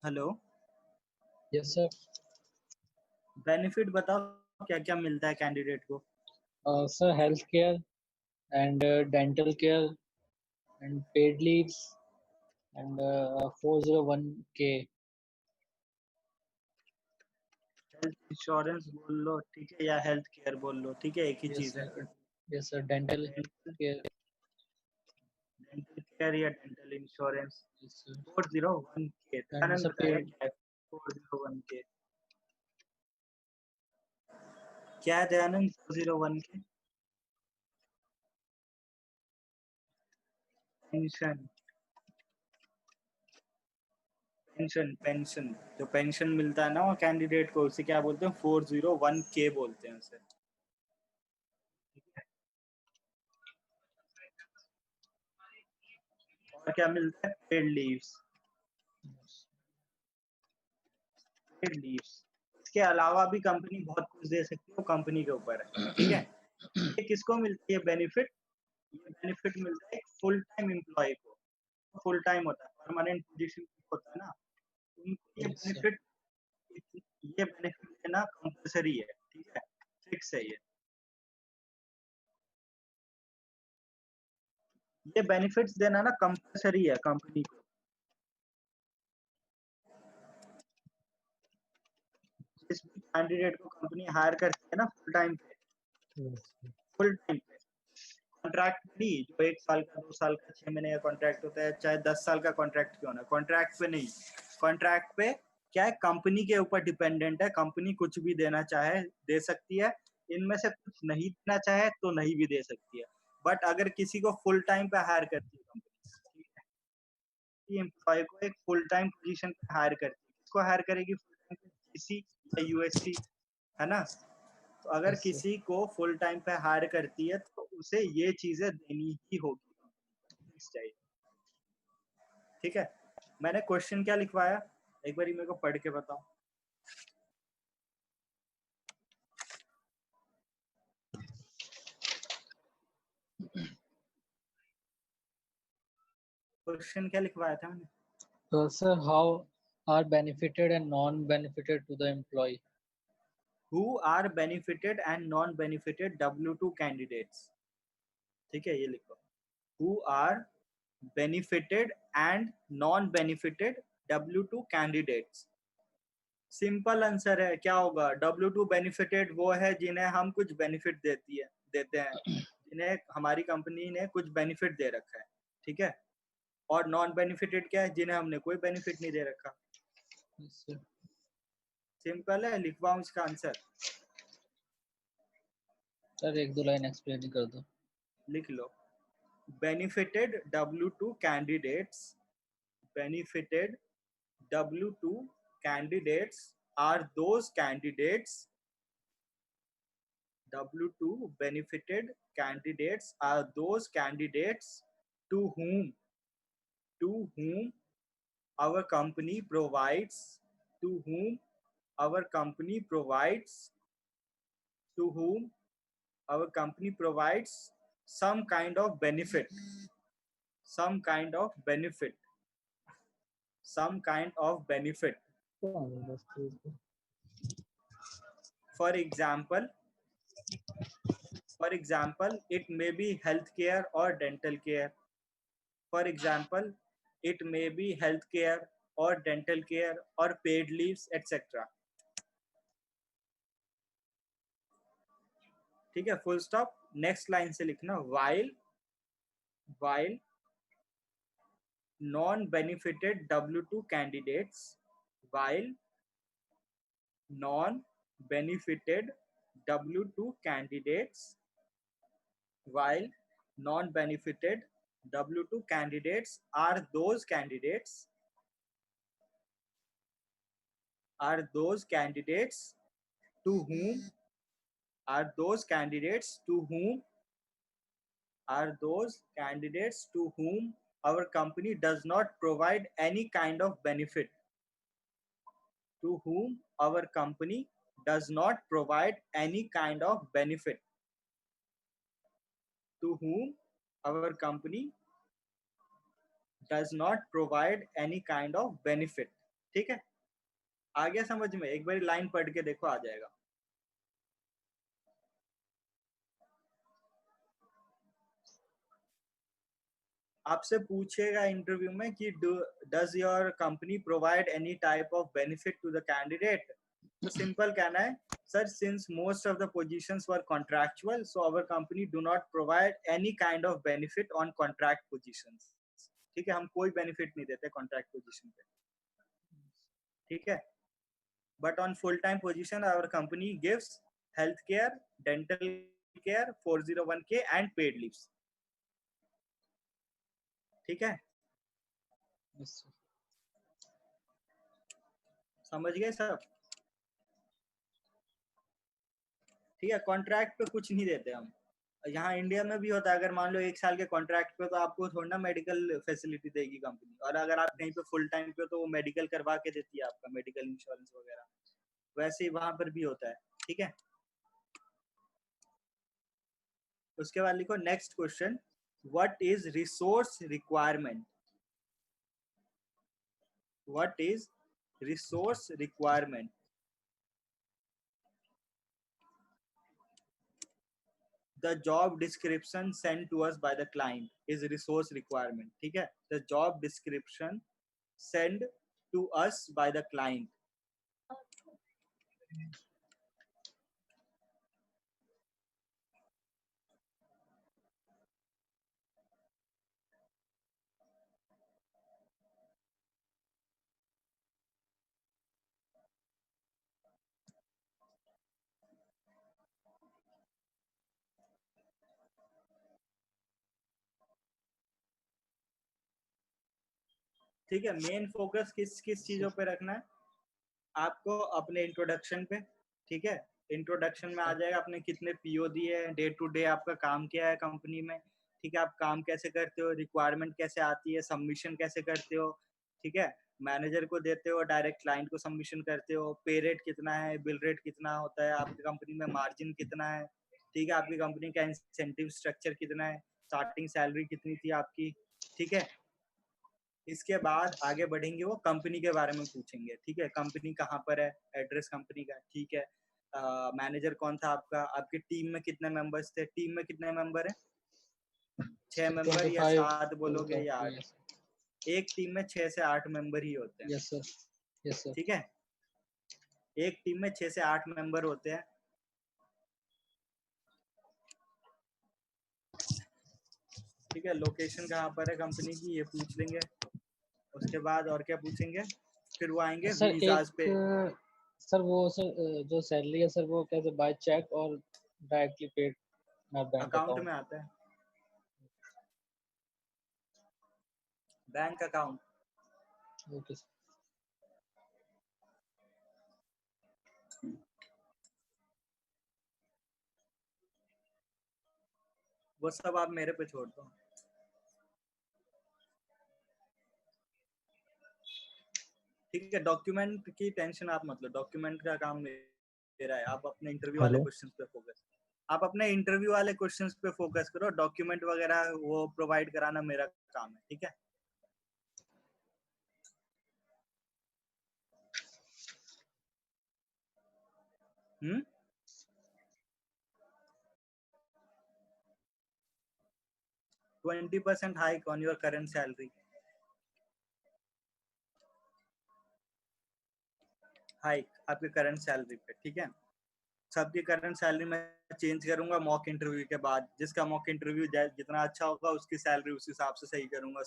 Hello. Yes sir. Benefit बताओ क्या क्या मिलता है कैंडिडेट को। Sir health care and dental care and paid leaves and 401k। Health insurance बोल लो ठीक है, या हेल्थ केयर बोल लो ठीक है, एक ही यस चीज है। Sir. Yes sir, dental dental care. Dental care या dental insurance. Yes sir. 401k and Dayanand sir बताएगा पेड। क्या है 401k। क्या है Dayanand 401k? Pension. Pension pension जो पेंशन मिलता है ना वो कैंडिडेट को, उसे क्या बोलते हैं? 401k बोलते हैं उसे। और क्या मिलता है? Paid leaves. Paid leaves. इसके अलावा भी कंपनी बहुत कुछ दे सकती है, वो कंपनी के ऊपर है। ठीक है। ये किसको मिलती है बेनिफिट? ये बेनिफिट मिलता है एक फुल टाइम एम्प्लॉय को। फुल टाइम होता है, परमानेंट पोजीशन होता है ना, उनको यस सर। ये बेनिफिट देना कंपलसरी है। ठीक है, फिक्स है ये बेनिफिट्स देना ना कंपलसरी है कंपनी को। जिस भी कैंडिडेट को कंपनी हायर करती है ना फुल टाइम पे, फुल टाइम पे कॉन्ट्रैक्ट नहीं, जो 1 साल का 2 साल का 6 महीने का कॉन्ट्रैक्ट होता है, चाहे 10 साल का कॉन्ट्रैक्ट क्यों ना, कॉन्ट्रैक्ट पे नहीं। कॉन्ट्रैक्ट पे क्या है, कंपनी के ऊपर डिपेंडेंट है, कंपनी कुछ भी देना चाहे दे सकती है, इनमें से कुछ नहीं देना चाहे तो नहीं भी दे सकती है। बट अगर किसी को फुल टाइम पे हायर करती है कंपनी, एम्प्लॉय को एक फुल टाइम पोजीशन पे हायर करती है, किसको हायर करेगी फुल टाइम पे? जीसी या यूएससी, है ना। तो अगर यस सर। किसी को फुल टाइम पे हायर करती है तो उसे ये चीजें देनी ही होगी चाहिए। ठीक है। मैंने क्वेश्चन क्या लिखवाया, एक बार मेरे को पढ़ के बताओ। क्वेश्चन क्या लिखवाया था मैंने? Sir how are benefited and non benefited to the employ. Who are benefited and non benefited W2 candidates. ठीक है, ये लिखो। Who are benefited and non benefited W2 candidates. Simple answer है, क्या होगा? W2 बेनिफिटेड वो है जिन्हें हम कुछ बेनिफिट देते हैं, जिन्हें हमारी कंपनी ने कुछ बेनिफिट दे रखा है। ठीक है। और नॉन बेनिफिटेड क्या है? जिन्हें हमने कोई बेनिफिट नहीं दे रखा। Yes sir. सिंपल है, लिखवाऊं इसका आंसर? सर एक दो लाइन एक्सप्लेन ही कर दो। लिख लो। Benefited W2 candidates, benefited W2 candidates are those candidates, W2 benefited candidates are those candidates to whom our company provides, to whom our company provides, to whom our company provides some kind of benefit, some kind of benefit, some kind of benefit. For example, For example, it may be healthcare or dental care. For example, it may be healthcare or dental care or paid leaves, etc. ठीक है, full stop. Next line से लिखना, while non-benefited W2 candidates, while non-benefited W2 candidates, while non-benefited W2 candidates are those candidates to whom are those candidates to whom are those candidates to whom our company does not provide any kind of benefit, to whom our company does not provide any kind of benefit, to whom our company does not provide any kind of benefit. ठीक है, आ गया समझ में? एक बार line पढ़ के देखो, आ जाएगा। आपसे पूछेगा इंटरव्यू में कि does your company provide any type of benefit to the candidate? तो सिंपल कहना है, sir since most of the positions were contractual, so our company do not provide any kind of benefit on contract positions. ठीक है, हम कोई benefit नहीं देते contract position पे। ठीक है, but on full time position our company gives health care, dental care, 401k and paid leaves. ठीक है, Yes, sir. समझ गए सब? ठीक है, कॉन्ट्रैक्ट पे कुछ नहीं देते हम। यहाँ इंडिया में भी होता है, अगर मान लो 1 साल के कॉन्ट्रैक्ट पे, तो आपको थोड़ा ना मेडिकल फैसिलिटी देगी कंपनी, और अगर आप कहीं पे फुल टाइम पे, तो वो मेडिकल करवा के देती है, आपका मेडिकल इंश्योरेंस वगैरह। वैसे ही वहां पर भी होता है। ठीक है, उसके बाद लिखो next question, what is resource requirement? What is resource requirement? The job description sent to us by the client is resource requirement. ठीक है, the job description sent to us by the client. ठीक है, main focus किस किस चीजों पे रखना है आपको? अपने इंट्रोडक्शन पे। ठीक है, इंट्रोडक्शन में आ जाएगा आपने कितने पीओ दिए हैं, डे टू डे आपका काम क्या है कंपनी में। ठीक है, आप काम कैसे करते हो, रिक्वायरमेंट कैसे आती है, सबमिशन कैसे करते हो। ठीक है, मैनेजर को देते हो, डायरेक्ट क्लाइंट को सबमिशन करते हो, पे रेट कितना है, बिल रेट कितना होता है आपकी कंपनी में, मार्जिन कितना है। ठीक है, आपकी कंपनी का इंसेंटिव स्ट्रक्चर कितना है, स्टार्टिंग सैलरी कितनी थी आपकी। ठीक है, इसके बाद आगे बढ़ेंगे, वो कंपनी के बारे में पूछेंगे। ठीक है, कंपनी कहाँ पर है, एड्रेस कंपनी का। ठीक है, मैनेजर कौन था आपका, आपकी टीम में कितने मेंबर्स थे, टीम में कितने मेंबर हैं? 6 मेंबर या 25 7 बोलोगे या 8? yes. एक टीम में 6 से 8 मेंबर ही होते हैं। Yes, sir. Yes, sir. ठीक है, एक टीम में 6 से 8 मेंबर होते हैं। ठीक है, लोकेशन कहाँ पर है कंपनी की, ये पूछ लेंगे। उसके बाद और क्या पूछेंगे, फिर वो आएंगे सर वीजाज पे। सर वो सर जो सैलरी है सर, वो कैसे, बाय चेक और डायरेक्टली पेड ना बैंक अकाउंट में अकाउंट? आता है, बैंक अकाउंट। Okay sir. वो सब आप मेरे पे छोड़ दो। ठीक है, डॉक्यूमेंट की टेंशन आप मतलब, डॉक्यूमेंट का काम मेरा है। आप अपने इंटरव्यू वाले हेलो। क्वेश्चंस पे फोकस, आप अपने इंटरव्यू वाले क्वेश्चंस पे फोकस करो। डॉक्यूमेंट वगैरह वो प्रोवाइड कराना मेरा काम है। ठीक है, हम्म 20% hike on your current salary, hike आपके करंट सैलरी पे। ठीक है, सबकी करंट सैलरी मैं चेंज करूंगा मॉक इंटरव्यू के बाद। जिसका मॉक इंटरव्यू जितना अच्छा होगा, उसकी सैलरी उस हिसाब से सही करूंगा।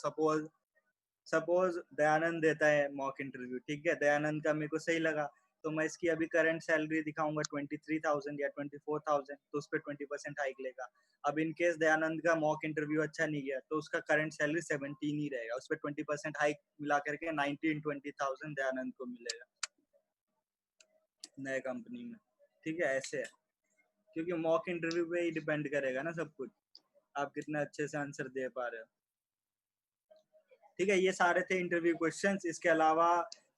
सपोज दयानंद देता है मॉक इंटरव्यू। ठीक है, दयानंद का मेरे को सही लगा, तो मैं इसकी अभी करंट सैलरी दिखाऊंगा 23,000 या 24,000, तो उस पर 20% हाइक लेगा। अब इन केस दयानंद का मॉक इंटरव्यू अच्छा नहीं गया, तो उसका करंट सैलरी 17 ही रहेगा, उस पर 20% हाइक मिला करके 19-20,000 दयानंद को मिलेगा नए कंपनी में। ठीक है, ऐसे है, क्योंकि मॉक इंटरव्यू पे ही डिपेंड करेगा ना सब कुछ, आप कितने अच्छे से आंसर दे पा रहे हो। ठीक है, ये सारे थे इंटरव्यू क्वेश्चंस। इसके अलावा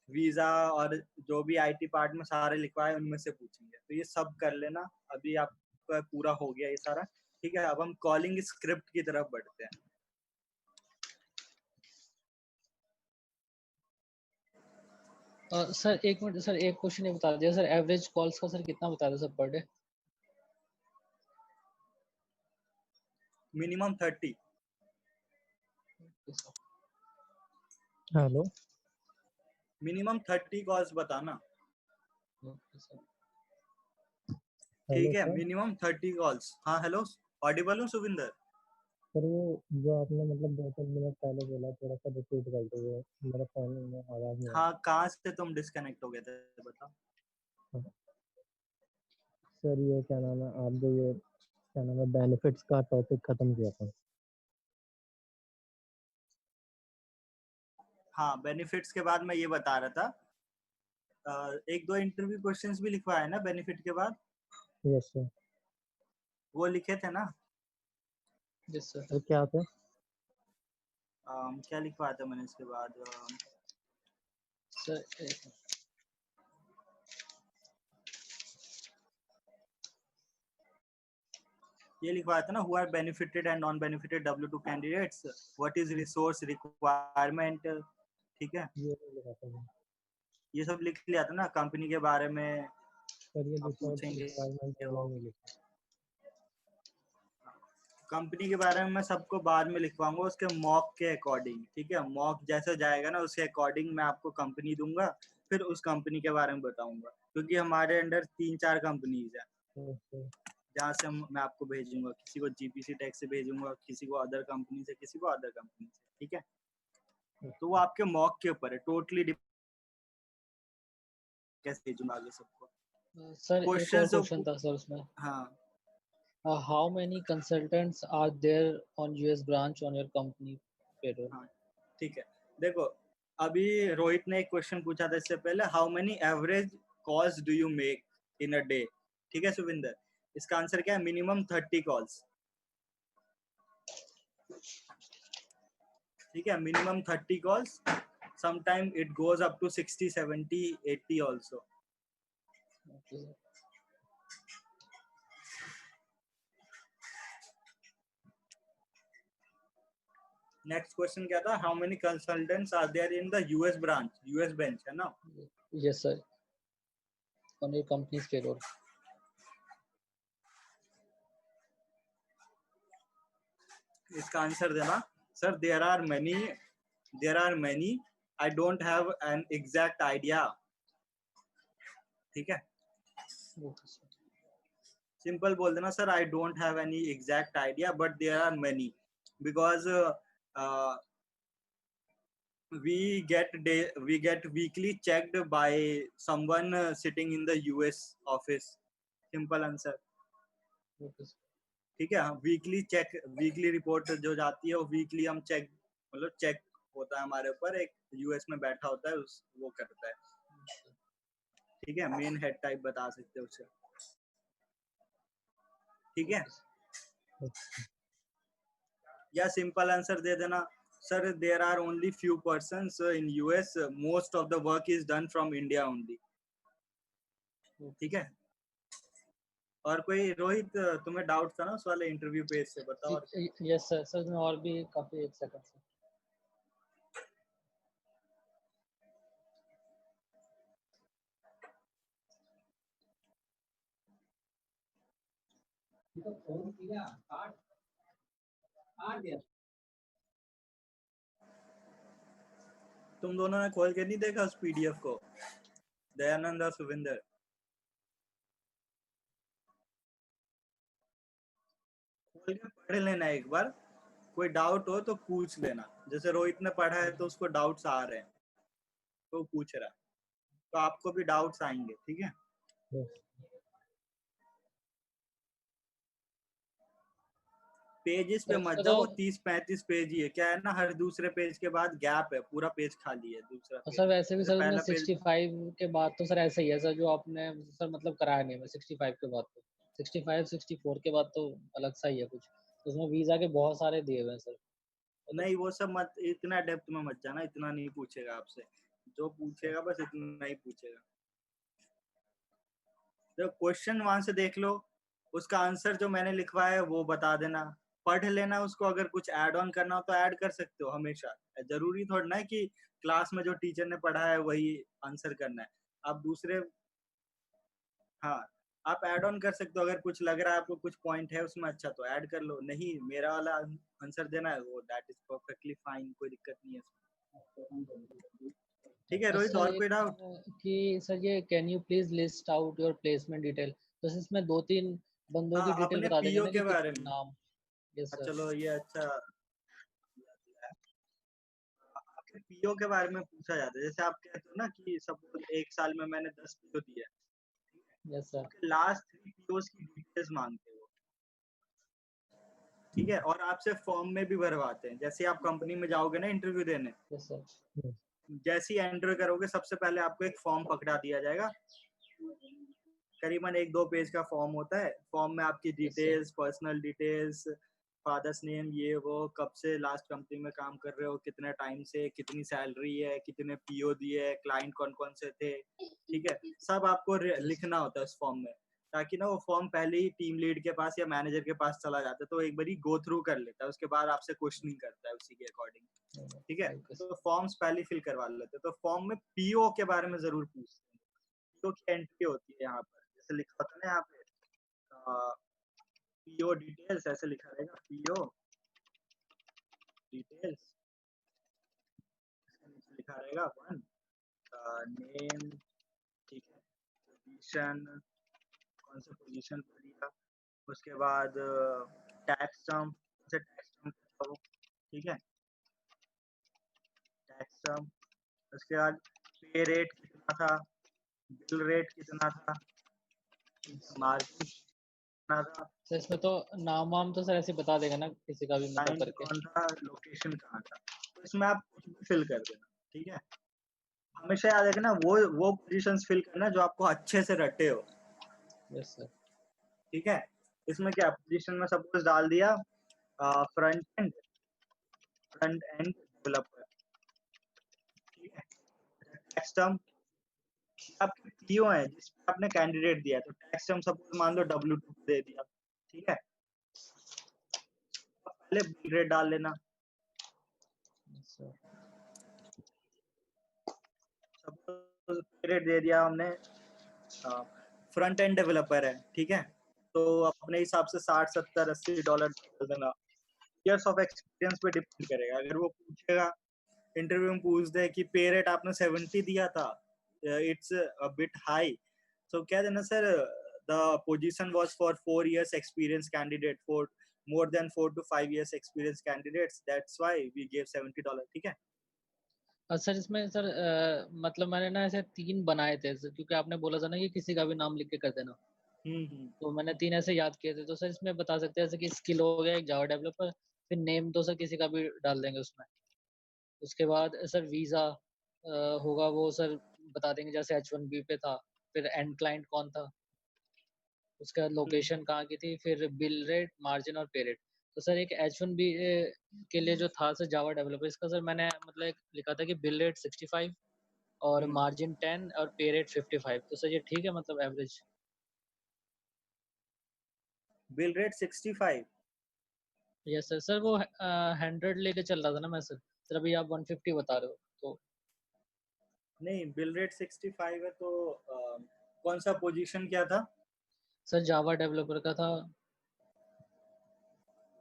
वीजा और जो भी आईटी पार्ट में सारे लिखवाए, उनमें से पूछेंगे, तो ये सब कर लेना। अभी आपका पूरा हो गया ये सारा। ठीक है, अब हम कॉलिंग स्क्रिप्ट की तरफ बढ़ते हैं। सर एक मिनट सर, एक क्वेश्चन ये बता दिया सर, एवरेज कॉल्स का सर कितना बता दो sir per day? Minimum 30। Hello minimum 30 calls बताना। Okay sir. हेलो ठीक है, सर। Minimum 30 calls. हाँ हेलो, ऑडिबल हूँ सुविंदर? सर वो जो आपने मतलब 2-3 मिनट पहले बोला, थोड़ा सा रिपीट कर दीजिए, मेरे फोन में आवाज नहीं आ हाँ, कहाँ से तुम डिस्कनेक्ट हो गए थे बताओ। रही। सर ये क्या नाम है, आप जो ये क्या नाम है बेनिफिट्स का टॉपिक खत्म किया था। हाँ, बेनिफिट्स के बाद मैं ये बता रहा था, एक दो इंटरव्यू क्वेश्चंस भी लिखवाए ना बेनिफिट के बाद, यस सर। वो लिखे थे ना? Yes sir. वो क्या थे? क्या लिखवाया था मैंने इसके बाद? सर एक ये लिखवाया था ना, who are benefited and non benefited W2 candidates, what is resource requirement. ठीक है, ये नहीं लिखा था मैंने। ये सब लिख लिया था ना, कंपनी के बारे में सर ये आप रिसोर्स पूछेंगे रिक्वायरमेंट वाला वो। नहीं लिखा। कंपनी के बारे में मैं सबको बाद में लिखवाऊंगा उसके मॉक के अकॉर्डिंग। ठीक है, मॉक जैसे जाएगा ना उसके अकॉर्डिंग मैं आपको कंपनी दूंगा, फिर उस कंपनी के बारे में बताऊंगा, क्योंकि हमारे अंडर 3-4 कंपनीज है सर जहाँ से मैं आपको भेजूंगा, किसी को जीपीसी टेक से भेजूंगा, किसी को अदर कंपनी से, किसी को अदर कंपनी से। ठीक है, तो वो आपके मॉक के ऊपर है, टोटली कैसे भेजूंगा आगे सबको। सर एक और क्वेश्चन जो क्वेश्चन था सर उसमें, हाँ how many consultants are there on US branch on your company payroll? हाँ ठीक है, देखो अभी रोहित ने एक क्वेश्चन पूछा था इससे पहले, how many average calls do you make in a day. ठीक है सुविंदर, इसका आंसर क्या है? Minimum 30 calls. ठीक है, minimum 30 calls, sometime it goes up to 60, 70, 80 also. Okay sir. Next question क्या था? How many consultants are there in the US branch, US bench है ना? Yes sir, on your company's payroll. इसका answer देना, sir there are many, I don't have an exact idea. ठीक है, okay sir. Simple बोल देना, sir I don't have any exact idea but there are many, because we get weekly checked by someone sitting in the US office. Simple answer. Okay sir. ठीक है, weekly check, weekly report जो जाती है वो weekly हम check, मतलब check होता है हमारे ऊपर, एक यूएस में बैठा होता है उस वो करता है। ठीक है, मेन हेड टाइप बता सकते हो उसे। ठीक है, या सिंपल आंसर दे देना, sir there are only few persons in US, most of the work is done from India only. ठीक है, और कोई रोहित तुम्हें डाउट था ना उस वाले इंटरव्यू पेज से, बताओ। और यस सर, सर मैं और भी काफी, एक सेकंड सर। फोन किया काट आ गया। तुम दोनों ने खोल के नहीं देखा उस पीडीएफ को, दयानंद और सुविंदर? खोल के पढ़ लेना एक बार, कोई डाउट हो तो पूछ लेना। जैसे रोहित ने पढ़ा है तो उसको डाउट्स आ रहे हैं तो पूछ रहा है, तो आपको भी डाउट्स आएंगे। ठीक है, पेजेस पे मत सर जाओ, वो 30-35 पेज ही है। क्या है ना, हर दूसरे पेज के बाद गैप है, पूरा पेज खाली है दूसरा पेज। सर वैसे भी जैसे सर मैं पहला पेज 65 के बाद तो सर ऐसा ही है सर, जो आपने सर मतलब कराया नहीं है 65 के बाद, तो 65 64 के बाद तो अलग सा ही है कुछ, उसमें वीजा के बहुत सारे दिए हुए हैं सर। नहीं, वो सब मत, इतना डेप्थ में मत जाना, इतना नहीं पूछेगा आपसे। जो पूछेगा बस इतना ही पूछेगा। तो क्वेश्चन वहां से देख लो, उसका आंसर जो मैंने लिखवाया है वो बता देना, पढ़ लेना उसको। अगर कुछ ऐड ऑन करना हो तो ऐड कर सकते हो हमेशा, जरूरी थोड़ा ना है कि क्लास में जो टीचर ने पढ़ा है वही आंसर करना है। आप दूसरे हाँ, आप ऐड ऑन कर सकते हो, अगर कुछ लग रहा है आपको कुछ पॉइंट है उसमें अच्छा तो ऐड कर लो, नहीं मेरा वाला आंसर देना है वो दैट इज परफेक्टली फाइन, कोई दिक्कत नहीं है इसमें। ठीक है रोहित, सर और एक कोई डाउट? कि सर ये can you please list out your placement detail, तो इसमें 2-3 बंदों की हाँ, डिटेल अपने बता देंगे पीओ ना के कि बारे कितने में। नाम। Yes sir. चलो ये अच्छा, आपके पीओ के बारे में पूछा जाता है, जैसे आप कहते हो ना कि सपोज 1 साल में मैंने 10 पीओ दिए, यस सर। लास्ट 3 पीओस की डिटेल्स मांगते हो, ठीक है, और आपसे फॉर्म में भी भरवाते हैं। जैसे आप कंपनी में जाओगे ना इंटरव्यू देने, यस सर। जैसे ही एंटर करोगे सबसे पहले आपको एक फॉर्म पकड़ा दिया जाएगा, करीबन 1-2 पेज का फॉर्म होता है। फॉर्म में आपकी details, personal details, father's name, ये वो, कब से लास्ट कंपनी में काम कर रहे हो, कितने टाइम से, कितनी सैलरी है, कितने पीओ दिए, क्लाइंट कौन कौन से थे, ठीक है, सब आपको लिखना होता है उस फॉर्म में, ताकि ना वो फॉर्म पहले ही टीम लीड के पास या मैनेजर के पास चला जाता है, तो एक बारी गो थ्रू कर लेता है, उसके बाद आपसे क्वेश्चनिंग करता है उसी के अकॉर्डिंग, ठीक है। तो फॉर्म्स पहले फिल करवा लेते हैं, तो फॉर्म में पीओ के बारे में जरूर पूछते हैं, पीओ की एंट्री होती है यहाँ पर, जैसे लिखा होता है ना यहाँ पे पीओ डिटेल्स, ऐसे लिखा रहेगा पीओ डिटेल्स, लिखा रहेगा 1 नेम, ठीक है, पोजीशन, कौन सा पोजीशन पर दिया, उसके बाद टैक्स सम, ठीक है, टैक्स सम, उसके बाद पे रेट कितना था, बिल रेट कितना था, मार्जिन कितना था, सर इसमें तो नाम वाम तो सर ऐसे बता देगा ना किसी का भी मतलब क्लाइंट करके। कौन था, लोकेशन कहाँ था, तो इसमें आप कुछ भी फिल कर देना, ठीक है। हमेशा याद रखना वो पोजीशंस फिल करना जो आपको अच्छे से रटे हो। Yes sir. ठीक है, इसमें क्या पोजीशन में सपोज डाल दिया फ्रंट एंड डेवलपर, ठीक है। टैक्स टर्म आपके पीओ है जिस पे आपने कैंडिडेट दिया, तो टैक्स टर्म सपोज मान लो W2 दे दिया, ठीक है, पहले बिल रेट डाल लेना, सपोज बिल रेट दे दिया हमने, फ्रंट एंड डेवलपर है, ठीक है, तो अपने हिसाब से 60, 70, 80 डॉलर डाल देना, ईयर्स ऑफ एक्सपीरियंस पे डिपेंड करेगा। अगर वो पूछेगा इंटरव्यू में, पूछ दे कि पे रेट आपने 70 दिया था, इट्स अ बिट हाई, तो क्या देना sir, the position was for 4 years experience candidate, for more than 4 to 5 years experience candidates, that's why we gave $70, ठीक है। सर इसमें सर मतलब मैंने ना ऐसे 3 बनाए थे क्योंकि आपने बोला था ना कि किसी का भी नाम लिख के कर देना, तो मैंने 3 ऐसे याद किए थे। तो सर इसमें बता सकते हैं जैसे कि स्किल हो गया एक जावा डेवलपर, फिर नेम तो सर किसी का भी डाल देंगे उसमें, उसके बाद सर वीज़ा होगा वो सर बता देंगे जैसे H1B पे था, फिर एंड क्लाइंट कौन था, उसके बाद लोकेशन कहाँ की थी, फिर बिल रेट, मार्जिन और पे रेट। तो सर एक H1B के लिए जो था सर जावा डेवलपर, इसका सर मैंने मतलब एक लिखा था कि बिल रेट 65 और मार्जिन 10 और पे रेट 55, तो सर ये ठीक है मतलब average? Bill rate 65, yes sir. Sir वो 100 लेके चल रहा था ना मैं सर अभी आप 150 बता रहे हो तो। नहीं बिल रेट 65 है तो कौन सा पोजीशन क्या था? सर जावा डेवलपर का था।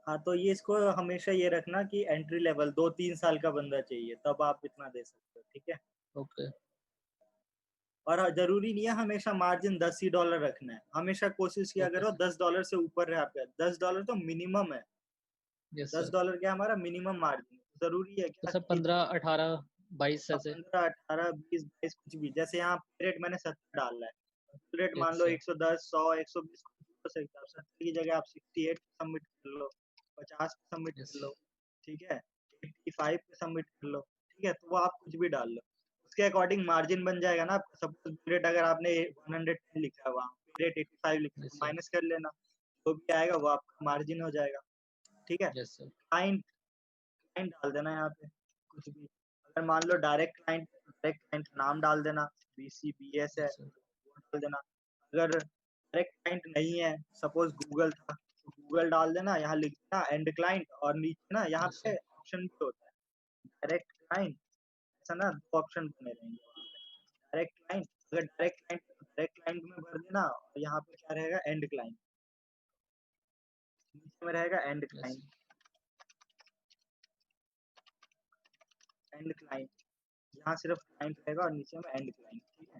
हाँ तो ये इसको हमेशा ये रखना कि एंट्री लेवल 2-3 साल का बंदा चाहिए, तब आप इतना दे सकते हो, ठीक है। ओके। और जरूरी नहीं है हमेशा मार्जिन $10 रखना है, हमेशा कोशिश किया ओके करो सर। $10 से ऊपर रहे आपका, $10 तो मिनिमम है, यस सर। $10 क्या हमारा मिनिमम मार्जिन, जरूरी है तो क्या सर कि 15, 18, 22 ऐसे। 15, 18, 20, 22 कुछ भी, जैसे यहाँ रेट मैंने 70 डाला है, रेट मान यस लो सर। 110, 100, 120 हो सकता है, 70 की जगह आप 68 सबमिट कर लो, 50 पे सबमिट यस। कर लो, ठीक है, 85 पे सबमिट कर लो, ठीक है, तो वो आप कुछ भी डाल लो, उसके अकॉर्डिंग मार्जिन बन जाएगा ना आपका। सपोज रेट अगर आपने 110 लिखा है, वहाँ रेट 85 लिखा है, यस तो सर। माइनस कर लेना, जो भी आएगा वो आपका मार्जिन हो जाएगा, ठीक है। Yes sir. क्लाइंट क्लाइंट डाल देना यहाँ पे कुछ भी, अगर मान लो डायरेक्ट क्लाइंट नाम डाल देना, BCBS है यस सर। वो डाल देना। अगर डायरेक्ट क्लाइंट नहीं है, सपोज गूगल था, तो गूगल डाल देना, यहाँ लिख देना एंड क्लाइंट, और नीचे ना यहाँ यस पे सर। ऑप्शन भी होता है डायरेक्ट क्लाइंट ऐसा ना 2 ऑप्शन बने रहेंगे वहाँ पे। डायरेक्ट क्लाइंट, अगर डायरेक्ट क्लाइंट में भर देना, और यहाँ पे क्या रहेगा, एंड क्लाइंट, नीचे में रहेगा and yes, client, and client, यहाँ सिर्फ क्लाइंट रहेगा और नीचे में एंड क्लाइंट, ठीक है।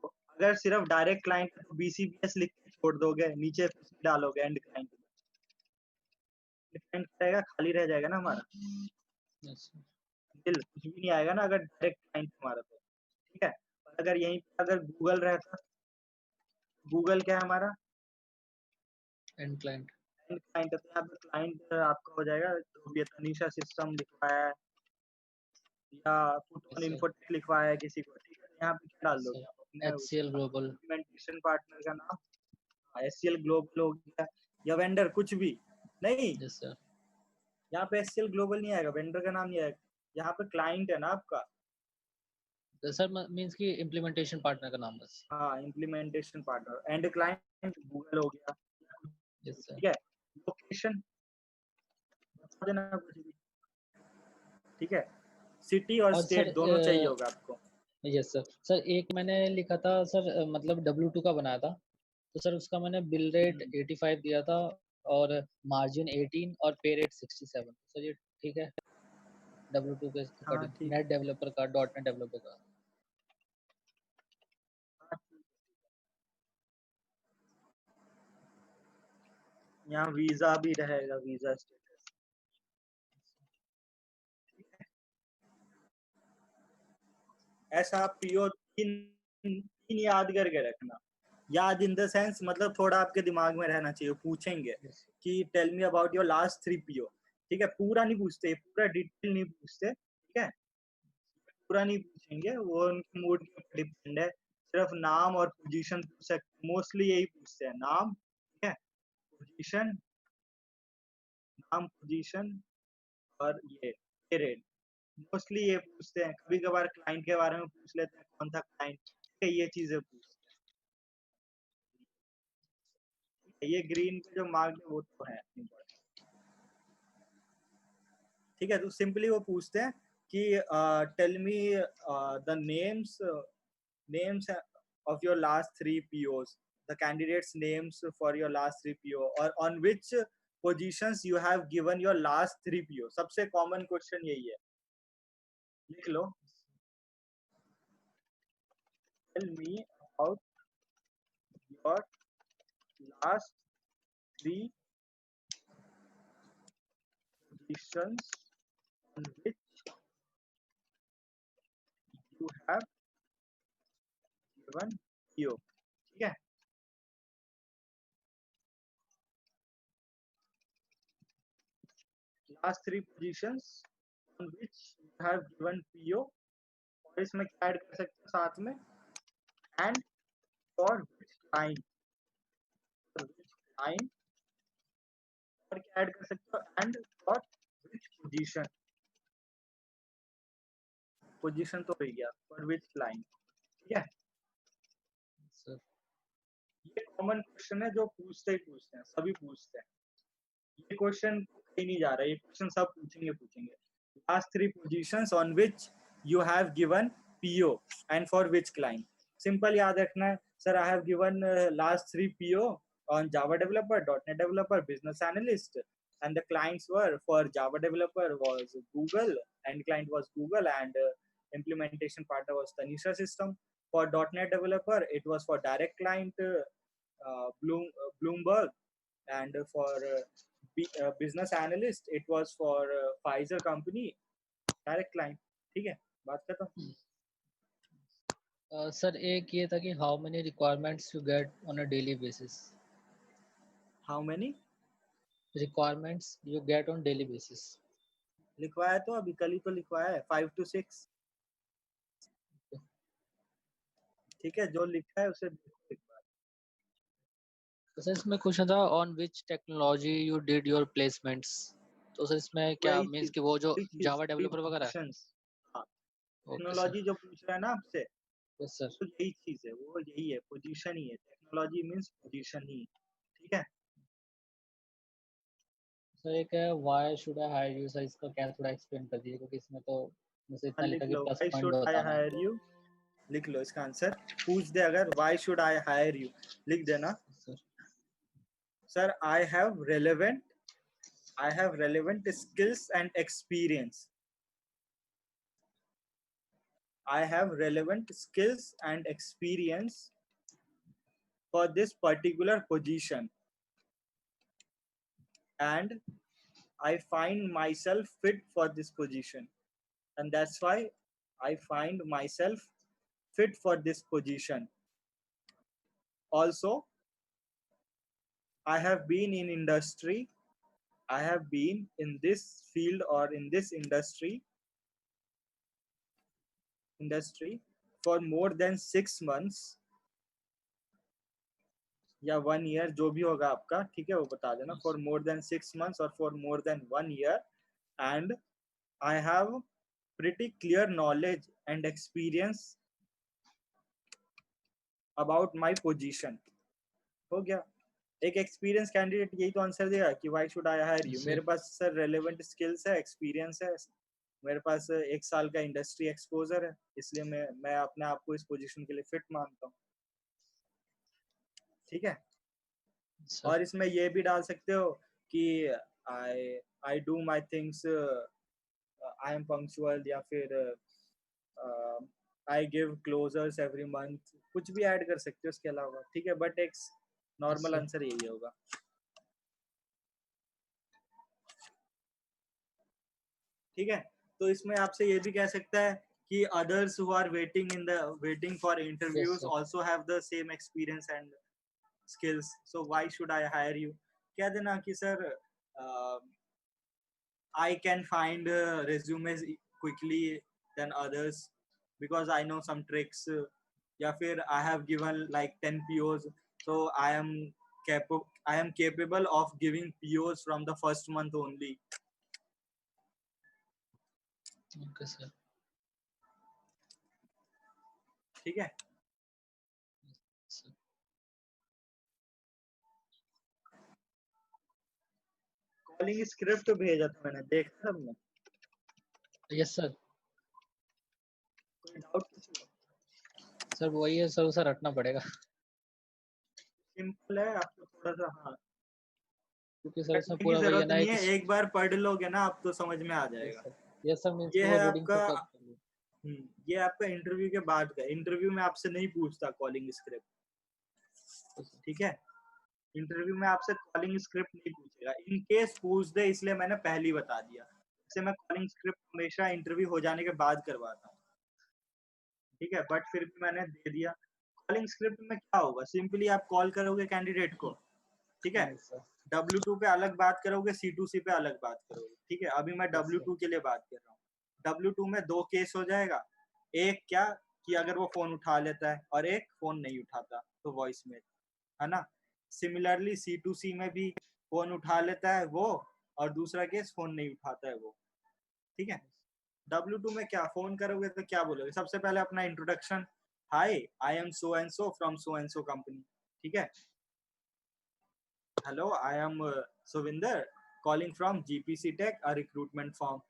तो अगर सिर्फ डायरेक्ट क्लाइंट है तो BCBS लिख के छोड़ दोगे, नीचे कुछ भी डालोगे एंड क्लाइंट, क्लाइंट रहेगा, खाली रह जाएगा ना हमारा, yes, बिल कुछ भी नहीं आएगा ना अगर डायरेक्ट क्लाइंट हमारा तो, ठीक है। और अगर यहीं पे अगर गूगल रहता, गूगल क्या है हमारा, end client, एंड क्लाइंट है, तो यहाँ पे क्लाइंट आपका हो जाएगा जो भी तनीषा सिस्टम लिखवाया है या put on yes sir, infotech लिखवाया है किसी को, ठीक है। यहाँ पे क्या डाल yes दोगे sir, आप अपने HCL global, इम्प्लीमेंटेशन पार्टनर का नाम, SCL ग्लोबल हो गया या वेंडर, कुछ भी नहीं, yes sir, यहाँ पे SCL ग्लोबल नहीं आएगा, वेंडर का नाम नहीं आएगा, यहाँ पे क्लाइंट है ना आपका, सर मींस कि इम्प्लीमेंटेशन पार्टनर का नाम बस, हाँ implementation partner, and client Google हो गया, yes sir, ठीक है। लोकेशन बता देना कुछ भी, ठीक है। सिटी और और सर स्टेट दोनों चाहिए होगा आपको। यस सर, सर एक मैंने लिखा था सर, मतलब W2 का बनाया था, तो सर उसका मैंने बिल रेट 85 दिया था और मार्जिन 18 और पे रेट 67, सर ये ठीक है W2 के हाँ अकॉर्डिंग, ठीक नेट डेवलपर का, डॉट नेट डेवलपर का? है, यहाँ वीजा भी रहेगा, वीजा स्टेटस, ऐसा आप पीओ तीन याद करके रखना, याद इन द सेंस मतलब थोड़ा आपके दिमाग में रहना चाहिए, पूछेंगे Yes. कि tell me about your last 3 PO, ठीक है, पूरा नहीं पूछते, पूरा डिटेल नहीं पूछते, ठीक है, पूरा नहीं पूछेंगे, वो उनके मूड के ऊपर डिपेंड है, सिर्फ नाम और पोजीशन पूछ सकते, मोस्टली यही पूछते हैं, नाम, ठीक है, पोजीशन, नाम, पोजीशन और ये रेट, मोस्टली ये पूछते हैं, कभी कभार क्लाइंट के बारे में पूछ लेते हैं, कौन था क्लाइंट, ठीक है, ये चीजें पूछते हैं, ये ग्रीन पे जो मार्क है वो तो है important, ठीक है। तो सिंपली वो पूछते हैं कि tell me the names of your last 3 POs, the candidates names for your last 3 PO, or on which positions you have given your last 3 PO, सबसे कॉमन क्वेश्चन यही है, लिख लो, tell me about your last 3 positions on which you have given PO, ठीक है। last 3 positions on which you have given PO, और इसमें क्या add कर सकते हो साथ में, and for which client, for which client, और क्या ऐड कर सकते हो, and for which position, position तो हो गया, for which client, ठीक है। सर ये कॉमन क्वेश्चन है जो पूछते ही पूछते हैं, सभी पूछते हैं, ये क्वेश्चन कहीं नहीं जा रहा, ये क्वेश्चन सब पूछेंगे। Last 3 positions on which you have given PO and for which client, simple याद रखना है, sir I have given last 3 PO on Java developer, .NET developer, business analyst, and the clients were for Java developer was Google, and client was Google, and implementation partner was Tanisha system. For .NET developer it was for direct client Bloomberg, and for business analyst it was for Pfizer company, direct client, ठीक है, बात खत्म। Sir एक ये था कि how many requirements you get on a daily basis, how many requirements you get on daily basis, लिखवाया तो अभी कल ही तो लिखवाया है, 5 to 6, ठीक है, जो लिखा है उसे देखो एक बार। तो सर इसमें क्वेश्चन था on which technology you did your placements, तो सर इसमें क्या मींस कि वो जो वही चीज जावा डेवलपर वगैरह है? पोजीशंस, हाँ, ओके सर, टेक्नोलॉजी जो पूछ रहा है ना आपसे, यस सर, तो यही चीज है, वो यही है, पोजीशन ही है, टेक्नोलॉजी मींस पोजीशन ही, ठीक है। सर एक है why should I hire you, sir इसका क्या थोड़ा एक्सप्लेन कर दीजिए क्योंकि इसमें तो बस इतना लिख लिखा कि लो, plus why point should I बताना है। हायर यू, लिख लो इसका आंसर। पूछ दे अगर why should I hire you, लिख देना sir sir I have relevant skills and experience. I have relevant skills and experience for this particular position, and I find myself fit for this position, and that's why I find myself fit for this position. Also, I have been in industry. I have been in this field or in this industry for more than 6 months या 1 year, जो भी होगा आपका, ठीक है, वो बता देना। फॉर मोर देन 6 months और for more than 1 year, and I have pretty clear knowledge and experience about my position। हो गया। एक एक्सपीरियंस कैंडिडेट यही तो आंसर देगा कि why should I hire you. मेरे पास सर रेलेवेंट स्किल्स है, एक्सपीरियंस है, मेरे पास 1 साल का इंडस्ट्री एक्सपोजर है, इसलिए मैं अपने आप को इस पोजीशन के लिए फिट मानता हूँ। ठीक है। और इसमें ये भी डाल सकते हो कि I do my things, I am punctual, या फिर I give closures every month, कुछ भी ऐड कर सकते हो उसके अलावा। ठीक है, बट एक नॉर्मल आंसर यही होगा। ठीक है, तो इसमें आपसे ये भी कह सकता है कि others who are waiting for interviews also have the same experience and skills, so why should I hire you। कह देना कि sir I can find resumes quickly than others because I know some tricks, या फिर I have given like 10 POs, so I am capable of giving POs from the first month only। Okay sir. ठीक है, calling script भेजा था मैंने, देखा हमने। Yes sir. कोई डाउट किसी को? सर वही है सर, उसे रटना पड़ेगा। सिंपल है, आपको थोड़ा सा, हाँ, क्योंकि सर इसमें की पूरा वही है जरूरत ना, नहीं है, एक बार पढ़ लोगे ना आप तो समझ में आ जाएगा। यस सर, मींस ये वो है रीडिंग आपका, तो कर ली। ये आपका इंटरव्यू के बाद का। इंटरव्यू में आपसे नहीं पूछता कॉलिंग स्क्रिप्ट। ठीक है, इंटरव्यू में आपसे कॉलिंग स्क्रिप्ट नहीं पूछेगा, इन केस पूछ दे इसलिए मैंने पहले ही बता दिया। जैसे मैं कॉलिंग स्क्रिप्ट हमेशा इंटरव्यू हो जाने के बाद करवाता हूँ। ठीक है, बट फिर भी मैंने दे दिया। कॉलिंग स्क्रिप्ट में क्या होगा, सिंपली आप कॉल करोगे कैंडिडेट को। ठीक है, W2 पे अलग बात करोगे, C2C पे अलग बात करोगे। ठीक है, अभी मैं W2 के लिए बात कर रहा हूँ। W2 में 2 केस हो जाएगा। एक क्या कि अगर वो फोन उठा लेता है, और एक फोन नहीं उठाता तो वॉइस मेल, है ना। सिमिलरली C2C में भी फोन उठा लेता है वो, और दूसरा केस फोन नहीं उठाता है वो। ठीक है, W2 में क्या फोन करोगे तो क्या बोलोगे, सबसे पहले अपना introduction, hi I am so and so from so and so company. ठीक है, hello I am Suvinder calling from GPC take, a recruitment form.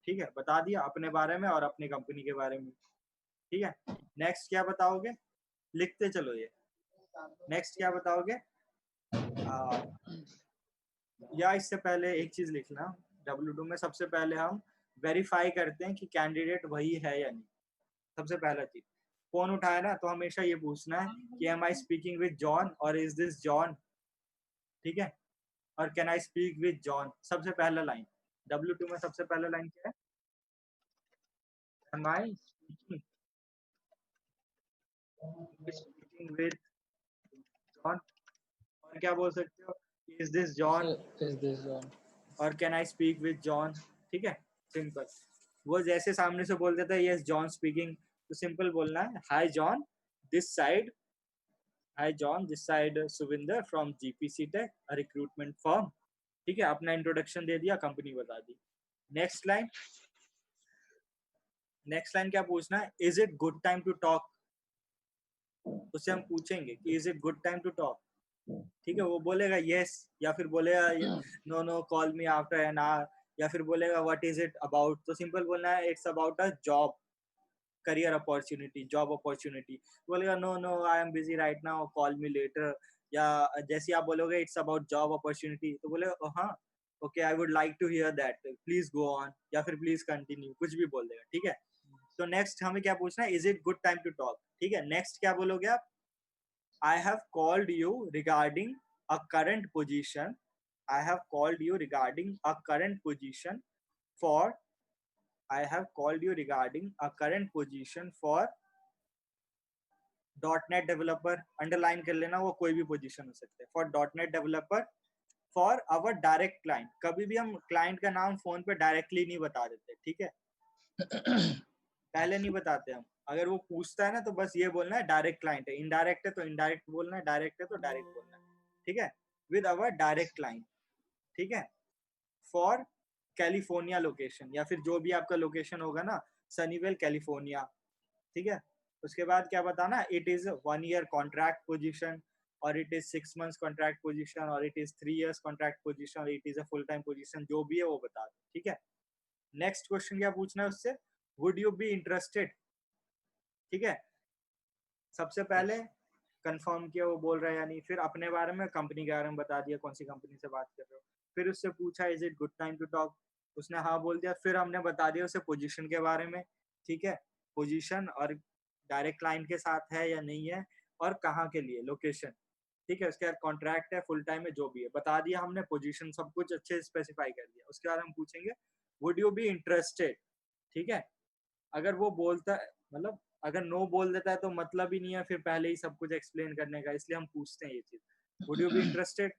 ठीक है, बता दिया अपने बारे में और अपनी कंपनी के बारे में। ठीक है, नेक्स्ट क्या बताओगे, लिखते चलो ये। नेक्स्ट क्या बताओगे, या इससे पहले एक चीज लिखना, W2 में सबसे पहले हम वेरीफाई करते हैं कि कैंडिडेट वही है या नहीं। सबसे पहला चीज, फोन उठाया ना तो हमेशा ये पूछना है कि am I speaking with John और इज दिस जॉन। ठीक है, और can I speak with John, सबसे पहला लाइन। W2 में सबसे पहला लाइन क्या है, am I speaking with John, और क्या बोल सकते हो, is this John, is this John, और can I speak with John. ठीक है, सिंपल। वो जैसे सामने से बोल देता है यस जॉन स्पीकिंग, तो सिंपल बोलना है, hi John this side, hi John this side Suvinder from GPC take, a recruitment firm. ठीक है, अपना इंट्रोडक्शन दे दिया, कंपनी बता दी। नेक्स्ट लाइन, नेक्स्ट लाइन क्या पूछना है, is it good time to talk. उससे हम पूछेंगे कि is it good time to talk. ठीक है, वो बोलेगा यस, या फिर बोलेगा no no call me after an hour, या फिर बोलेगा व्हाट इज इट अबाउट, तो सिंपल बोलना है it's about a job, career opportunity, job opportunity. बोलेगा no no I am busy right now, call me later. या जैसे आप बोलोगे इट्स अबाउट जॉब अपॉर्चुनिटी, तो बोलेगा हाँ okay I would like to hear that, please go on, या फिर प्लीज कंटिन्यू, कुछ भी बोल देगा, ठीक है। तो नेक्स्ट हमें क्या पूछना है, is it good time to talk, ठीक है। नेक्स्ट क्या बोलोगे आप, I have called you regarding a current position, I have called you regarding a current position for, I have called you regarding a current position for .NET developer, underline कर लेना, वो कोई भी पोजीशन हो सकता है, for .NET developer for our direct client. कभी भी हम क्लाइंट का नाम फोन पे डायरेक्टली नहीं बता देते, ठीक है, पहले नहीं बताते हम। अगर वो पूछता है ना तो बस ये बोलना है डायरेक्ट क्लाइंट है, इनडायरेक्ट है तो इनडायरेक्ट बोलना है, डायरेक्ट है तो डायरेक्ट बोलना है, ठीक है, विद आवर डायरेक्ट क्लाइंट, ठीक है। फॉर कैलिफोर्निया लोकेशन, या फिर जो भी आपका लोकेशन होगा ना, सनीवेल कैलिफोर्निया, ठीक है। उसके बाद क्या बताना, it is 1 year contract position, और it is 6 months contract position, और it is 3 years contract position, और it is a full time position, जो भी है वो बता दो, ठीक है। नेक्स्ट क्वेश्चन क्या पूछना है उससे, वुड यू बी इंटरेस्टेड, ठीक है। सबसे पहले कंफर्म किया वो बोल रहा है या नहीं, फिर अपने बारे में, कंपनी के बारे में बता दिया, कौन सी कंपनी से बात कर रहे हो, फिर उससे पूछा is it good time to talk, उसने हाँ बोल दिया, फिर हमने बता दिया उसे पोजीशन के बारे में, ठीक है, पोजीशन और डायरेक्ट क्लाइंट के साथ है या नहीं है, और कहाँ के लिए, लोकेशन, ठीक है। उसके बाद कॉन्ट्रैक्ट है, फुल टाइम है, जो भी है बता दिया हमने, पोजीशन सब कुछ अच्छे से स्पेसिफाई कर दिया। उसके बाद हम पूछेंगे वुड यू बी इंटरेस्टेड, ठीक है। अगर वो बोलता है, मतलब अगर नो बोल देता है तो मतलब ही नहीं है फिर पहले ही सब कुछ एक्सप्लेन करने का, इसलिए हम पूछते हैं ये चीज, वुड यू बी इंटरेस्टेड।